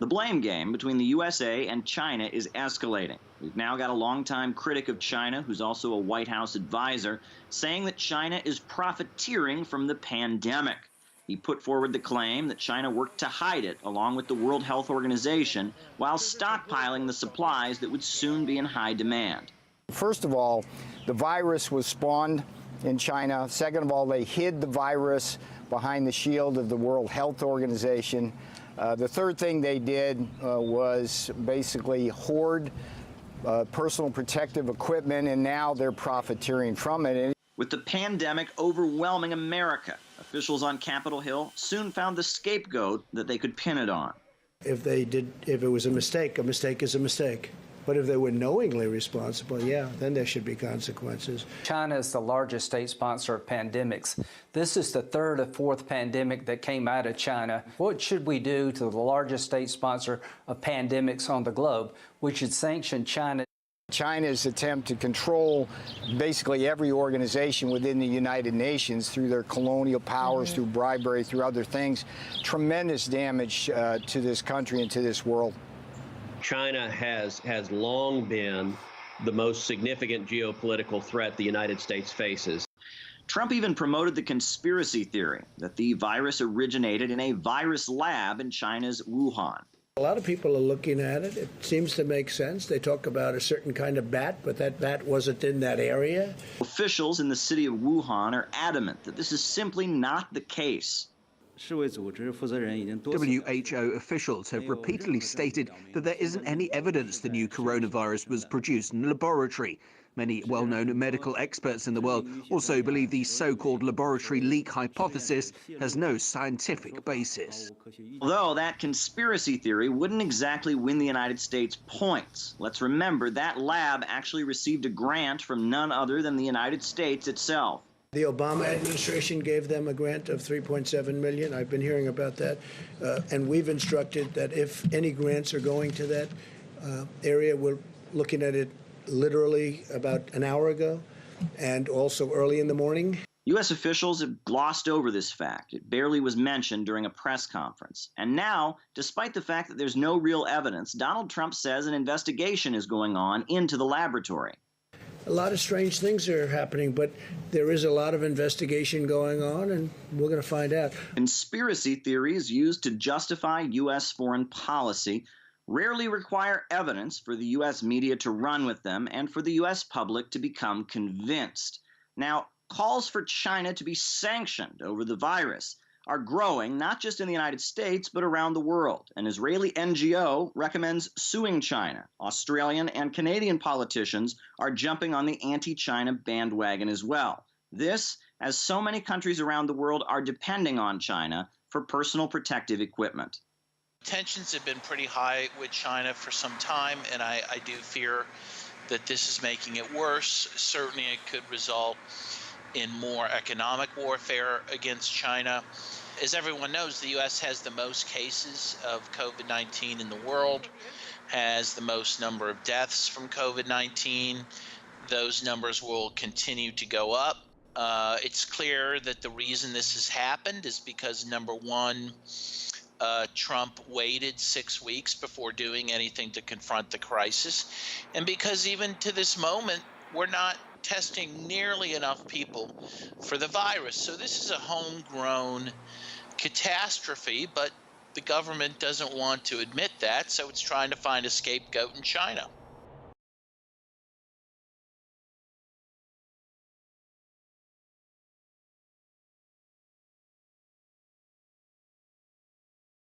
The blame game between the USA and China is escalating. We've now got a longtime critic of China, who's also a White House advisor, saying that China is profiteering from the pandemic. He put forward the claim that China worked to hide it, along with the World Health Organization, while stockpiling the supplies that would soon be in high demand. First of all, the virus was spawned in China. Second of all, they hid the virus behind the shield of the World Health Organization. The third thing they did was basically hoard personal protective equipment, and now they're profiteering from it. With the pandemic overwhelming America, officials on Capitol Hill soon found the scapegoat that they could pin it on. If it was a mistake is a mistake. But if they were knowingly responsible, yeah, then there should be consequences. China is the largest state sponsor of pandemics. This is the third or fourth pandemic that came out of China. What should we do to the largest state sponsor of pandemics on the globe? We should sanction China. China's attempt to control basically every organization within the United Nations through their colonial powers, through bribery, through other things, tremendous damage to this country and to this world. China has long been the most significant geopolitical threat the United States faces. Trump even promoted the conspiracy theory that the virus originated in a virus lab in China's Wuhan. A lot of people are looking at it. It seems to make sense. They talk about a certain kind of bat, but that bat wasn't in that area. Officials in the city of Wuhan are adamant that this is simply not the case. WHO officials have repeatedly stated that there isn't any evidence the new coronavirus was produced in a laboratory. Many well-known medical experts in the world also believe the so-called laboratory leak hypothesis has no scientific basis. Although that conspiracy theory wouldn't exactly win the United States points. Let's remember that lab actually received a grant from none other than the United States itself. The Obama administration gave them a grant of $3.7 million. I've been hearing about that. And we've instructed that if any grants are going to that area, we're looking at it literally about an hour ago and also early in the morning. U.S. officials have glossed over this fact. It barely was mentioned during a press conference. And now, despite the fact that there's no real evidence, Donald Trump says an investigation is going on into the laboratory. A lot of strange things are happening, but there is a lot of investigation going on, and we're going to find out. Conspiracy theories used to justify U.S. foreign policy rarely require evidence for the U.S. media to run with them and for the U.S. public to become convinced. Now, calls for China to be sanctioned over the virus are growing not just in the United States, but around the world. An Israeli NGO recommends suing China. Australian and Canadian politicians are jumping on the anti-China bandwagon as well. This, as so many countries around the world are depending on China for personal protective equipment. Tensions have been pretty high with China for some time, and I do fear that this is making it worse. Certainly it could result in more economic warfare against China. As everyone knows, the U.S. has the most cases of COVID-19 in the world, has the most number of deaths from COVID-19. Those numbers will continue to go up. It's clear that the reason this has happened is because, number one, Trump waited 6 weeks before doing anything to confront the crisis, and because even to this moment, we're not testing nearly enough people for the virus. So this is a homegrown catastrophe, but the government doesn't want to admit that, so it's trying to find a scapegoat in China.